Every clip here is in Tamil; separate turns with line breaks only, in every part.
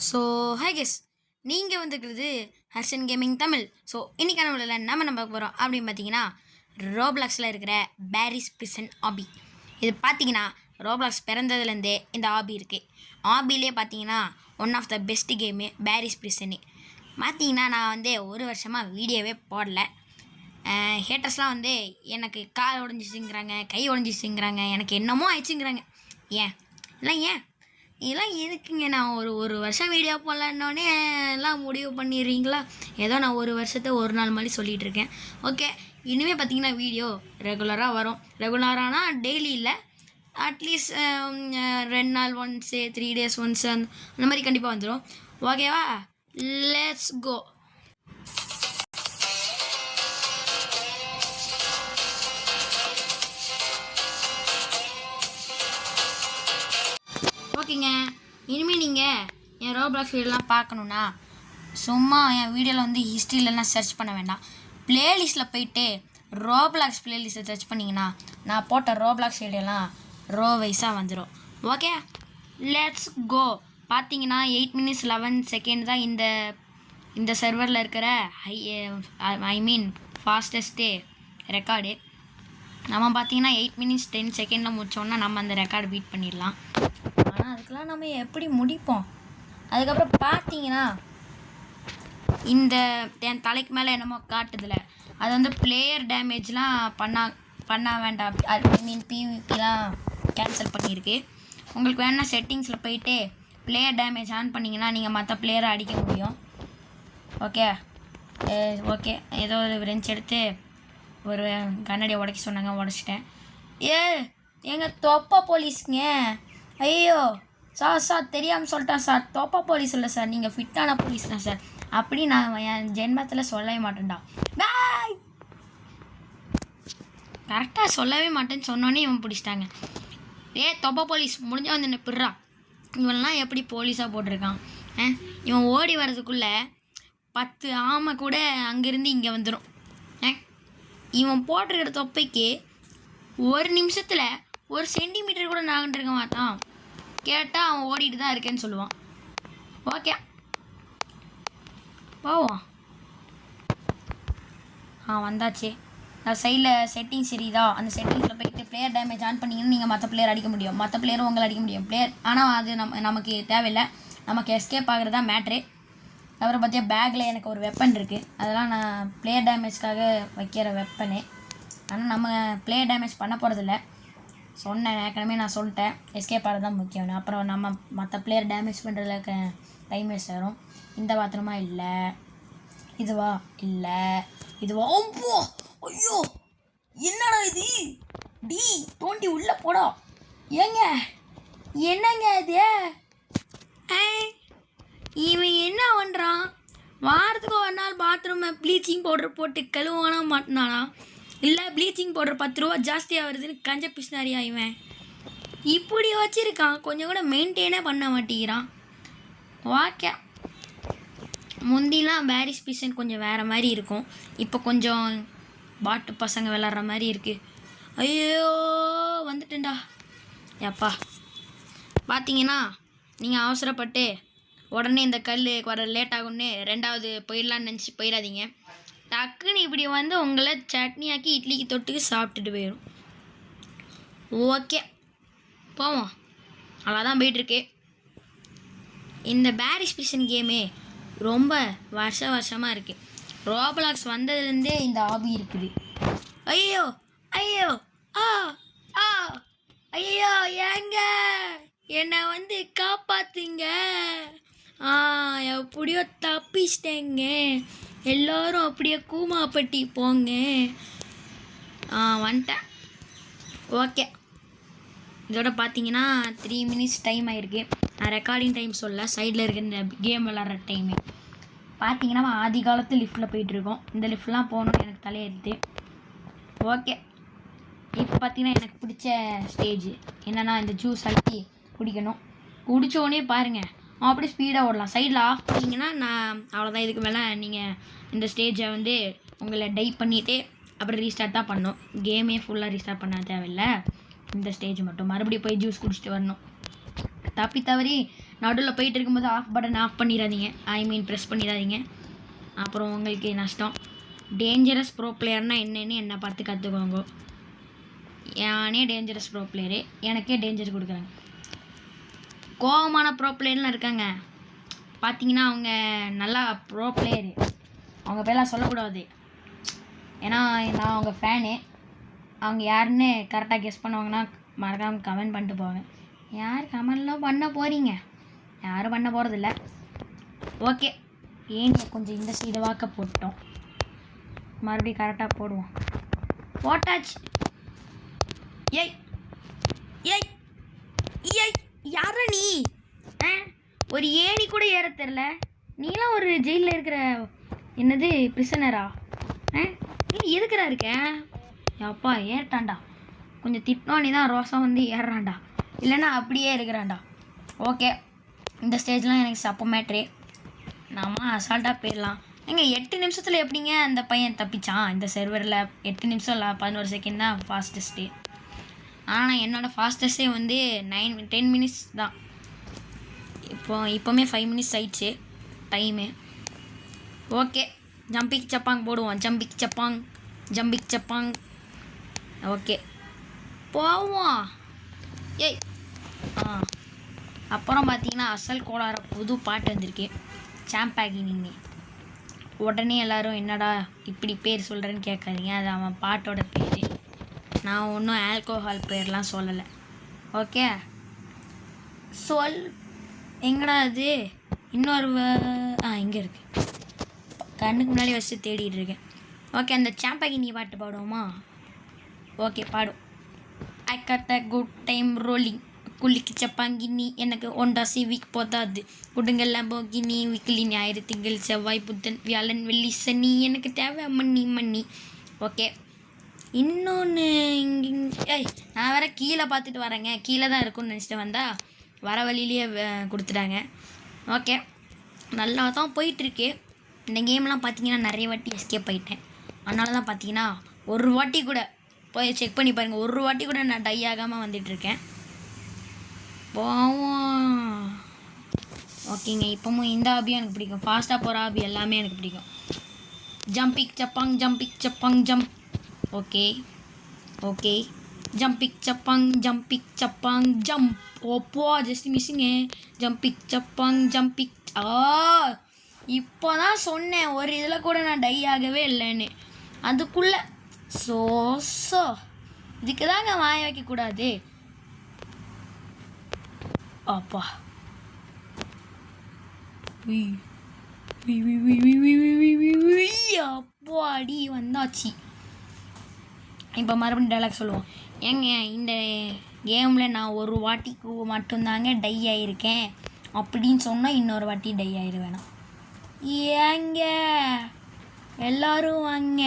ஸோ ஹாய் கெஸ் நீங்கள் வந்துக்கிறது ஹர்ஷன் கேமிங் தமிழ். ஸோ இன்றைக்கான உள்ள நம்ம பார்க்க போகிறோம் அப்படின்னு பார்த்தீங்கன்னா ரோப்ளாக்ஸில் இருக்கிற பேரிஸ் பிரிசன் ஆபி. இது பார்த்தீங்கன்னா ரோப்ளாக்ஸ் பிறந்ததுலேருந்தே இந்த ஆபி இருக்குது. ஆபிலே பார்த்தீங்கன்னா one of the best game பேரிஸ் பிரிசனு. பார்த்தீங்கன்னா நான் ஒரு வருஷமாக வீடியோவே போடல. ஹேட்டர்ஸ்லாம் எனக்கு கால் உடஞ்சிச்சுங்கிறாங்க, கை உடஞ்சிச்சுங்கிறாங்க, எனக்கு என்னமோ ஆயிடுச்சுங்கிறாங்க. ஏன் இதெல்லாம் எதுக்குங்க? நான் ஒரு வருஷம் வீடியோ போடலன்னொடனே எல்லாம் முடிவு பண்ணிடுறீங்களா? ஏதோ நான் ஒரு வருஷத்தை ஒரு நாள் மாதிரி சொல்லிகிட்டு இருக்கேன். ஓகே, இனிமேல் பார்த்தீங்கன்னா வீடியோ ரெகுலராக வரும். ரெகுலரானா டெய்லி இல்லை, அட்லீஸ்ட் 2 நாள் ஒன்ஸு, 3 days ஒன்ஸு அந்த மாதிரி கண்டிப்பாக வந்துடும். ஓகேவா? Let's go. ஓகேங்க, இனிமேல் நீங்கள் என் ரோப்ளாக்ஸ் வீடியோலாம் பார்க்கணுன்னா சும்மா என் வீடியோவில் ஹிஸ்ட்ரியிலலாம் சர்ச் பண்ண வேண்டாம். ப்ளேலிஸ்ட்டில் போயிட்டு ரோப்ளாக்ஸ் ப்ளேலிஸ்ட்டை சர்ச் பண்ணிங்கன்னா நான் போட்ட ரோப்ளாக்ஸ் வீடியோலாம் ரோ வைஸாக வந்துடும். Okay, let's go. பார்த்தீங்கன்னா 8 minutes 11 seconds தான் இந்த சர்வரில் இருக்கிற ஃபாஸ்டஸ்ட்டு ரெக்கார்டு. நம்ம பார்த்தீங்கன்னா 8 minutes 10 seconds முடித்தோன்னா நம்ம அந்த ரெக்கார்டு பீட் பண்ணிடலாம். ஆனால் அதுக்கெல்லாம் நம்ம எப்படி முடிப்போம்? அதுக்கப்புறம் பார்த்தீங்கன்னா இந்த என் தலைக்கு மேலே என்னமோ காட்டுதில்ல, அது பிளேயர் டேமேஜ்லாம் பண்ண வேண்டாம். பிவிபிலாம் கேன்சல் பண்ணியிருக்கு. உங்களுக்கு வேணால் செட்டிங்ஸில் போயிட்டு பிளேயர் டேமேஜ் ஆன் பண்ணிங்கன்னா நீங்கள் மற்ற பிளேயரை அடிக்க முடியும். ஓகே, ஏதோ ஒரு ரெஞ்ச் எடுத்து ஒரு கண்ணாடியை உடைக்க சொன்னாங்க, உடச்சிட்டேன். எங்கள் தொப்பா போலீஸுங்க. ஐயோ சார் தெரியாமல் சொல்லிட்டேன் சார். தொப்பா போலீஸ் இல்லை சார், நீங்கள் ஃபிட்டான போலீஸ் தான் சார். அப்படி நான் என் ஜென்மத்தில் சொல்லவே மாட்டேன்டா. பாய், கரெக்டாக சொல்லவே மாட்டேன்னு சொன்னோன்னே இவன் பிடிச்சிட்டாங்க. தொப்பா போலீஸ் முடிஞ்சால் என்ன பிடுறா. இவன்லாம் எப்படி போலீஸாக போட்டிருக்கான்? இவன் ஓடி வர்றதுக்குள்ளே 10 ஆமை கூட அங்கேருந்து இங்கே வந்துடும். இவன் போட்டிருக்கிற தொப்பைக்கு 1 நிமிஷத்தில் 1 சென்டிமீட்டர் கூட நகண்டிருக்க மாட்டான். கேட்டால் அவன் ஓடிட்டு தான் இருக்கேன்னு சொல்லுவான். ஓகே, போவோம். வந்தாச்சு. நான் சைடில் செட்டிங்ஸ் சரிதா, அந்த செட்டிங்ஸில் போய்ட்டு பிளேயர் டேமேஜ் ஆன் பண்ணிங்கன்னா நீங்கள் மற்ற பிளேயர் அடிக்க முடியும், மற்ற பிளேயரும் உங்களை அடிக்க முடியும். ஆனால் அது நமக்கு தேவையில்லை, நமக்கு எஸ்கேப் ஆகிறது தான் மேட்ரு. அப்புறம் பார்த்தியா பேக்கில் எனக்கு ஒரு வெப்பன் இருக்குது, அதெல்லாம் நான் பிளேயர் டேமேஜ்க்காக வைக்கிற வெப்பனு. ஆனால் நம்ம பிளேயர் டேமேஜ் பண்ண போகிறதில்ல, சொன்னேன் ஏற்கனவே, நான் சொல்லிட்டேன். எஸ்கேப் ஆகிறது தான் முக்கியம். அப்புறம் நம்ம மற்ற பிளேயர் டேமேஜ் பண்ணுறதுல டைம் வேஸ்ட் ஆகும். இந்த பாத்திரமா இல்லை, இதுவா இல்லை, இதுவா? ஐயோ என்னடா இது? தோண்டி உள்ளே போடா. என்னங்க இது? இவன் என்ன பண்ணுறான்? வாரத்துக்கு ஒரு நாள் பாத்ரூமை ப்ளீச்சிங் பவுடர் போட்டு கழுவானா மாட்டினானா? இல்லை ப்ளீச்சிங் பவுடர் 10 ரூபா ஜாஸ்தியாக வருதுன்னு கஞ்ச பிஸ்னாரியா இவன் இப்படி வச்சுருக்கான்? கொஞ்சம் கூட மெயின்டைனே பண்ண மாட்டேங்கிறான். ஓகே, முந்திலாம் பேரிஸ் பிசன் கொஞ்சம் வேறு மாதிரி இருக்கும், இப்போ கொஞ்சம் பாட்டு பசங்க விளாட்ற மாதிரி இருக்குது. ஐயோ வந்துட்டேன்டா ஏப்பா. பார்த்தீங்கன்னா நீங்கள் அவசரப்பட்டு உடனே இந்த கல் வர லேட் ஆகும்னு 2வது போயிடலான்னு நினச்சி போயிடாதீங்க. டக்குன்னு இப்படி உங்களை சட்னி ஆக்கி இட்லிக்கு தொட்டுக்கு சாப்பிட்டுட்டு போயிடும். ஓகே, போவோம். அவ்வளோதான் போயிட்டுருக்கு. இந்த பேரிஸ் பிசன் கேமு ரொம்ப வருஷமாக இருக்குது. ரோப்ளாக்ஸ் வந்ததுலேருந்தே இந்த ஆபி இருக்குது. ஐயோ ஐயோ ஆ ஆ ஐயோ, ஏங்க என்னை காப்பாற்றுங்க. எப்படியோ தப்பிச்சிட்டேங்க. எல்லோரும் அப்படியே கூமாப்பட்டி போங்க. வந்துட்டேன். ஓகே, இதோட பார்த்தீங்கன்னா 3 minutes டைம் ஆகிருக்கு. நான் ரெக்கார்டிங் டைம் சொல்ல, சைடில் இருக்கிற இந்த கேம் விளாட்ற டைமு. பார்த்தீங்கன்னா ஆதி காலத்து லிஃப்ட்டில் போயிட்டுருக்கோம். இந்த லிஃப்ட்லாம் போகணுன்னு எனக்கு தலையெடுத்து. ஓகே, இப்போ பார்த்தீங்கன்னா எனக்கு பிடிச்ச ஸ்டேஜ் என்னென்னா இந்த ஜூஸ் அழுத்தி குடிக்கணும். குடித்தோடனே பாருங்கள் அப்படியே ஸ்பீடாக ஓடலாம். சைடில் ஆஃப் பண்ணிங்கன்னா நான் அவ்வளோதான். இதுக்கு மேலே நீங்கள் இந்த ஸ்டேஜை உங்களை டை பண்ணிவிட்டு அப்புறம் ரீஸ்டார்ட் தான் பண்ணணும். கேமே ஃபுல்லாக ரீஸ்டார்ட் பண்ண தேவையில்லை, இந்த ஸ்டேஜ் மட்டும். மறுபடியும் போய் ஜூஸ் குடிச்சிட்டு வரணும். தப்பி தவறி நடுவில் போயிட்டு இருக்கும்போது பட்டன் ஆஃப் பண்ணிடாதீங்க, ப்ரெஸ் பண்ணிடாதீங்க, அப்புறம் உங்களுக்கு நஷ்டம். டேஞ்சரஸ் ப்ரோ பிளேயர்னால் என்னென்னு என்னை பார்த்து கற்றுக்கோங்க. யானே டேஞ்சரஸ் ப்ரோ பிளேயரு, எனக்கே டேஞ்சர் கொடுக்குறாங்க. கோவமான ப்ரோ பிளேயர்லாம் இருக்காங்க பார்த்தீங்கன்னா, அவங்க நல்லா ப்ரோ பிளேயரு, அவங்க பேரெலாம் சொல்லக்கூடாது, ஏன்னா நான் அவங்க ஃபேனு. அவங்க யாருன்னு கரெக்டாக கெஸ் பண்ணுவாங்கன்னா மறக்காமல் கமெண்ட் பண்ணிட்டு போவாங்க. யார் கமெண்ட்லாம் பண்ண போகிறீங்க? யாரும் பண்ண போகிறதில்ல. ஓகே, ஏனியை கொஞ்சம் இந்த சைடு வாக்க போட்டோம், மறுபடியும் கரெக்டாக போடுவோம். போட்டாச்சு. ஏய் ஏய் ஏய் யார நீ? ஒரு ஏணி கூட ஏற தெரில, நீலாம் ஒரு ஜெயிலில் இருக்கிற என்னது பிரிசனரா? நீ எதுக்குறா இருக்க? அப்பா ஏறிட்டான்டா, கொஞ்சம் திட்டினோன்னே தான் ரோசம் வந்து ஏறுறான்டா, இல்லைன்னா அப்படியே இருக்கிறான்டா. ஓகே, இந்த ஸ்டேஜ்லாம் எனக்கு சப்ப மேட்ரு, நாம அசால்ட்டாக போயிடலாம். எங்க 8 நிமிஷத்தில் எப்படிங்க அந்த பையன் தப்பிச்சான்? இந்த சர்வரில் 8 நிமிஷம் இல்லை, 11 செகண்ட் தான் ஃபாஸ்டஸ்ட்டு. ஆனால் என்னோடய ஃபாஸ்டஸ்ட்டே வந்து 10 மினிட்ஸ் தான். இப்போவுமே 5 மினிட்ஸ் ஆயிடுச்சு டைமு. ஓகே, ஜம்பிக் சப்பாங் போடுவோம். ஜம்பிக் சப்பாங். ஓகே போவோம். ஏய் அப்புறம் பார்த்தீங்கன்னா அசல் கோளார புது பாட்டு வந்திருக்கு, சாம்பாகினி. உடனே எல்லோரும் என்னடா இப்படி பேர் சொல்கிறேன்னு கேட்காதீங்க, அது அவன் பாட்டோட பேர். நான் ஒன்றும் ஆல்கோஹால் பேர்லாம் சொல்லலை. ஓகே, எங்கடா அது? இன்னொரு இங்கே இருக்குது, கண்ணுக்கு முன்னாடி வச்சு தேடிட்டு இருக்கேன். ஓகே, அந்த சாம்பாகினி பாட்டு பாடுவோமா? ஓகே பாடும். I got a good time rolling, குளிக்கு சப்பாங்கினி, எனக்கு ஒண்டா சிவிக் போதாது, குடுங்கெல்லாம் போகினி, விக்கிலி ஞாயிறு திங்கள் செவ்வாய் புத்தன் வியாழன் வெள்ளி சனி, எனக்கு தேவை மண்ணி. ஓகே, இன்னொன்று ஏய் நான் வேறு கீழே பார்த்துட்டு வரேங்க, கீழே தான் இருக்குன்னு நினச்சிட்டு வந்தால் வர வழியிலேயே கொடுத்துட்டாங்க. ஓகே, நல்லா தான் போயிட்டுருக்கு. இந்த கேம்லாம் பார்த்தீங்கன்னா நிறைய வாட்டி எஸ்கேப் ஆகிட்டேன். அதனால தான் பார்த்தீங்கன்னா ஒரு வாட்டி கூட போய் செக் பண்ணி பாருங்கள், ஒரு வாட்டி கூட நான் டை ஆகாமல் வந்துட்டுருக்கேன். போவோம். ஓகேங்க, இப்போவும் இந்த ஆபியும் எனக்கு பிடிக்கும், ஃபாஸ்ட்டாக போகிற ஆபி எல்லாமே எனக்கு பிடிக்கும். ஜம்பிக் சப்பாங் ஜம்ப். ஓகே ஜம்பிக் சப்பாங் ஜம்ப். ஓப்போ ஜஸ்ட் மிஸ்ஸிங்க. ஜம்பிக் சப்பாங் இப்போ தான் சொன்னேன் ஒரு இதில் கூட நான் டை ஆகவே இல்லைன்னு, அதுக்குள்ளே இதுக்கு தாங்க வாய வைக்கக்கூடாது. அப்பா அப்போ அடி வந்தாச்சு. இப்போ மறுபடியும் டைலாக் சொல்லுவோம். ஏங்க இந்த கேமில் நான் ஒரு வாட்டிக்கு மட்டும்தாங்க டை ஆகிருக்கேன் அப்படின்னு சொன்னால் இன்னொரு வாட்டி டை ஆகிடுவேணா? ஏங்க எல்லோரும் வாங்க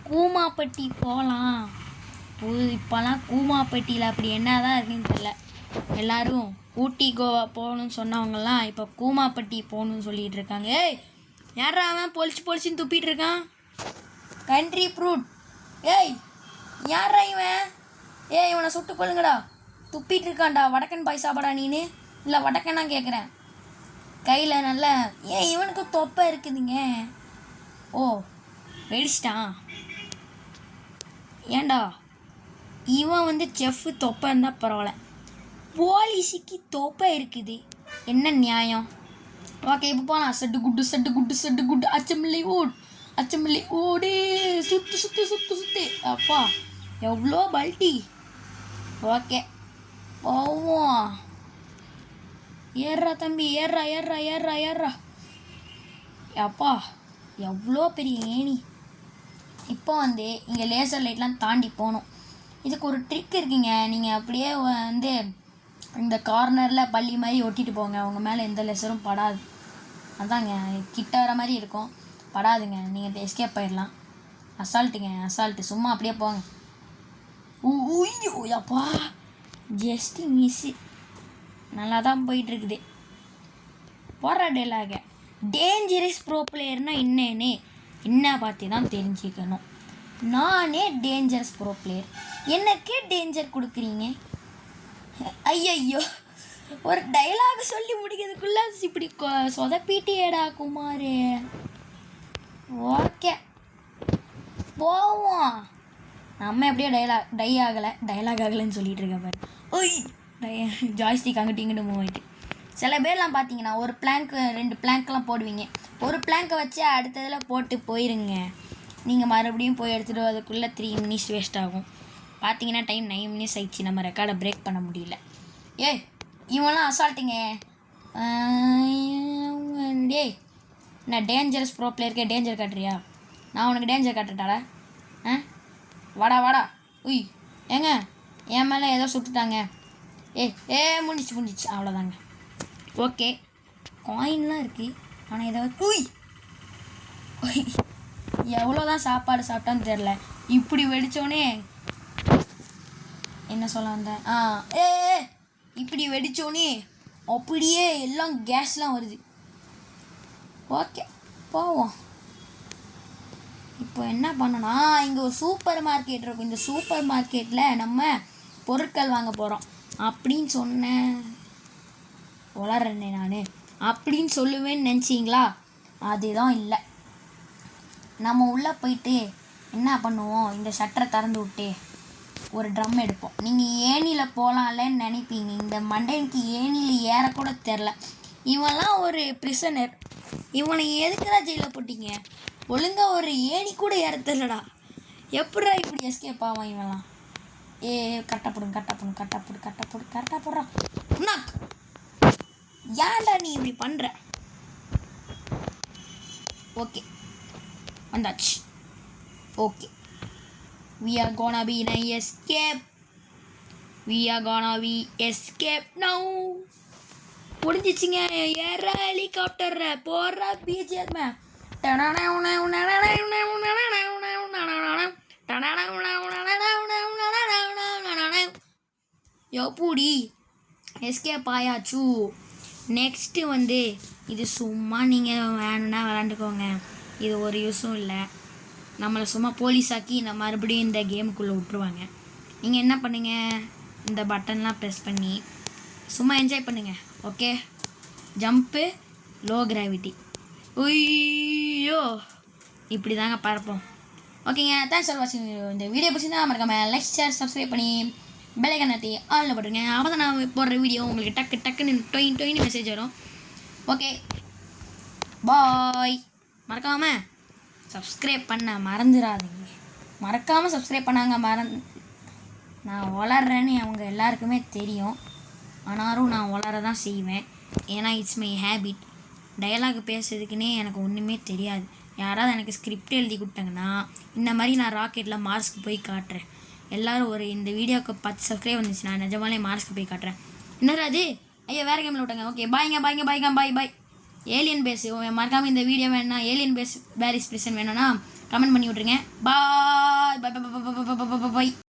கூமாப்பட்டி போகலாம். இப்போலாம் கூமாப்பட்டியில் அப்படி என்ன தான் இருக்குன்னு தெரியல. எல்லோரும் ஊட்டி கோவா போகணுன்னு சொன்னவங்கலாம் இப்போ கூமாப்பட்டி போகணுன்னு சொல்லிகிட்டு இருக்காங்க. ஏய் யாரா அவன் பொலிச்சின்னு துப்பிட்டு இருக்கான்? Country brute. ஏய் யாரா இவன்? ஏய் இவனை சுட்டு கொள்ளுங்கடா, துப்பிட்டு இருக்கான்டா. வடக்கன் பாய் சாப்பாடா நீனு? இல்லை வடக்கன்னா கேட்குறேன். கையில் நல்ல இவனுக்கு தொப்பை இருக்குதுங்க. ஓ வெடிச்சிட்டான். ஏண்டா இவன் வந்து செஃப்பு தொப்பை இருந்தால் பரவாயில்ல, போலீஸுக்கு தொப்பை இருக்குது, என்ன நியாயம்? ஓகே இப்போ போகலாம். செட்டு குட்டு அச்சமில்லை ஓடு சுத்து. அப்பா எவ்வளோ பல்ட்டி. ஓகே போவோம். ஏறா தம்பி ஏறா. அப்பா எவ்வளோ பெரிய ஏணி. இப்போ வந்து இங்கே லேசர் லைட்லாம் தாண்டி போகணும். இதுக்கு ஒரு ட்ரிக் இருக்குங்க. நீங்கள் அப்படியே வந்து இந்த கார்னரில் பள்ளி மாதிரி ஒட்டிட்டு போங்க, அவங்க மேலே எந்த லேசரும் படாது. அதாங்க கிட்ட வர மாதிரி இருக்கும், படாதுங்க. நீங்கள் எஸ்கேப் ஆயிடலாம். அசால்ட்டு சும்மா அப்படியே போங்க. அப்பா ஜஸ்ட்டு மிஸ்ஸு. நல்லா தான் போயிட்டுருக்குது. போடுற டைலாக டேஞ்சரஸ் ப்ரோ பிளேயர்னால் என்ன பார்த்து தான் தெரிஞ்சுக்கணும். நானே டேஞ்சரஸ் ப்ரோ பிளேயர், எனக்கே டேஞ்சர் கொடுக்குறீங்க. ஐயோ ஒரு டைலாக் சொல்லி முடிக்கிறதுக்குள்ள இப்படி சொதப்பிட்டியேடா குமார். ஓகே போவோம். நம்ம எப்படியோ டைலாக் ஆகலைன்னு சொல்லிட்டு இருக்க பாரு. ஓய் ஜாய்ஸ்டிக் அங்கிட்டு இங்கிட்டு மூவ் ஆகிட்டு. சில பேர்லாம் பார்த்தீங்கன்னா ஒரு பிளாங்க் 2 பிளாங்க்லாம் போடுவீங்க. ஒரு பிளாங்கை வச்சு அடுத்ததில் போட்டு போயிருங்க. நீங்கள் மறுபடியும் போய் எடுத்துகிட்டு அதுக்குள்ளே 3 மினிட்ஸ் வேஸ்ட் ஆகும். பார்த்தீங்கன்னா டைம் 9 மினிட்ஸ் ஆயிடுச்சு. நம்ம ரெக்கார்டை பிரேக் பண்ண முடியல. ஏய் இவெல்லாம் அசால்ட்டுங்க. டேய் நான் டேஞ்சரஸ் ப்ரோ பிளேயருக்கே டேஞ்சர் காட்டுறியா? நான் உனக்கு டேஞ்சர் காட்டுட்டாடா. வாடா வாடா. உய் ஏங்க என் மேலே ஏதோ சுட்டுட்டாங்க. முடிஞ்சிச்சு அவ்வளோதாங்க. ஓகே காயின்லாம் இருக்குது. ஆனால் ஏதாவது எவ்வளோதான் சாப்பாடு சாப்பிட்டான்னு தெரில. இப்படி வெடித்தோடனே என்ன சொல்ல வந்தேன்? இப்படி வெடித்தோடனே அப்படியே எல்லாம் கேஸ்லாம் வருது. ஓகே போவோம். இப்போ என்ன பண்ணனா, இங்கே ஒரு சூப்பர் மார்க்கெட் இருக்கும். இந்த சூப்பர் மார்க்கெட்டில் நம்ம பொருட்கள் வாங்க போகிறோம் அப்படின்னு சொன்னேன். வளர்றேனே நான் அப்படின்னு சொல்லுவேன்னு நினச்சிங்களா? அதுதான் இல்லை. நம்ம உள்ளே போயிட்டு என்ன பண்ணுவோம், இந்த ஷட்டரை திறந்து விட்டு ஒரு ட்ரம் எடுப்போம். நீங்கள் ஏணியில் போகலாம்லன்னு நினைப்பீங்க. இந்த மண்டைக்கு ஏணியில் ஏறக்கூட தெரில. இவன்லாம் ஒரு பிரிசனர். இவனை எதுக்குதான் ஜெயிலில் போட்டிங்க? ஒழுங்காக ஒரு ஏணி கூட ஏற தெரிலடா. எப்படா இப்படி எஸ்கேப் ஆவான் இவன்லாம்? கரெக்டாக போடுறான். ஏன்டா நீ இப்படி பண்ணுற? ஓகே வந்தாச்சு. Okay we are gonna be in escape now. முடிஞ்சிச்சிங்க. ஏற ஹெலிகாப்டர் போடுற பிஜிஎம். எப்படி எஸ்கேப் ஆயாச்சு. நெக்ஸ்ட்டு வந்து இது சும்மா நீங்கள் வேணும்னா விளாண்டுக்கோங்க. இது ஒரு யூஸும் இல்லை. நம்மளை சும்மா போலீஸாக்கி மறுபடியும் இந்த கேமுக்குள்ளே விட்ருவாங்க. நீங்கள் என்ன பண்ணுங்கள், இந்த பட்டன்லாம் ப்ரெஸ் பண்ணி சும்மா என்ஜாய் பண்ணுங்கள். Okay jump low gravity. ஐயோ இப்படி தாங்க பார்ப்போம். ஓகேங்க தேங்க்ஸ் ஃபார் வாட்சிங். இந்த வீடியோ பிடிச்சிருந்தா மறக்காமல் லைக் ஷேர் சப்ஸ்கிரைப் பண்ணி பெல் ஐகான் அழுத்தி ஆல்ல போட்டுருங்க. அப்போ தான் நான் போடுற வீடியோ உங்களுக்கு டக்குன்னு டொயின்னு மெசேஜ் வரும். Okay bye. மறக்காமல் சப்ஸ்கிரைப் பண்ண மறந்துடாதீங்க. மறக்காமல் சப்ஸ்கிரைப் பண்ணாங்க. நான் வளர்றேன்னு அவங்க எல்லாருக்குமே தெரியும். ஆனாலும் நான் வளர தான் செய்வேன். ஏன்னா இட்ஸ் மை ஹேபிட். டயலாக் பேசுறதுக்குன்னே எனக்கு ஒன்றுமே தெரியாது. யாராவது எனக்கு ஸ்கிரிப்ட் எழுதி கொடுத்தாங்கன்னா இந்த மாதிரி நான் ராக்கெட்டில் மார்ஸ்க்கு போய் காட்டுறேன். எல்லோரும் இந்த வீடியோவுக்கு 10 சப்ஸ்கிரைப் வந்துச்சு. நான் நிஜமாலே மார்ஸ்க்கு போய் காட்டுறேன். என்னது அது? ஐயா வேறு கேமில் விட்டாங்க. Okay bye. ஏலியன் பேஸ் மறக்காமல் இந்த வீடியோ வேணும்னா ஏலியன் பேஸ் பேரிஸ் பிரிசன் வேணும்னா கமெண்ட் பண்ணி விட்ருங்க. பாய்.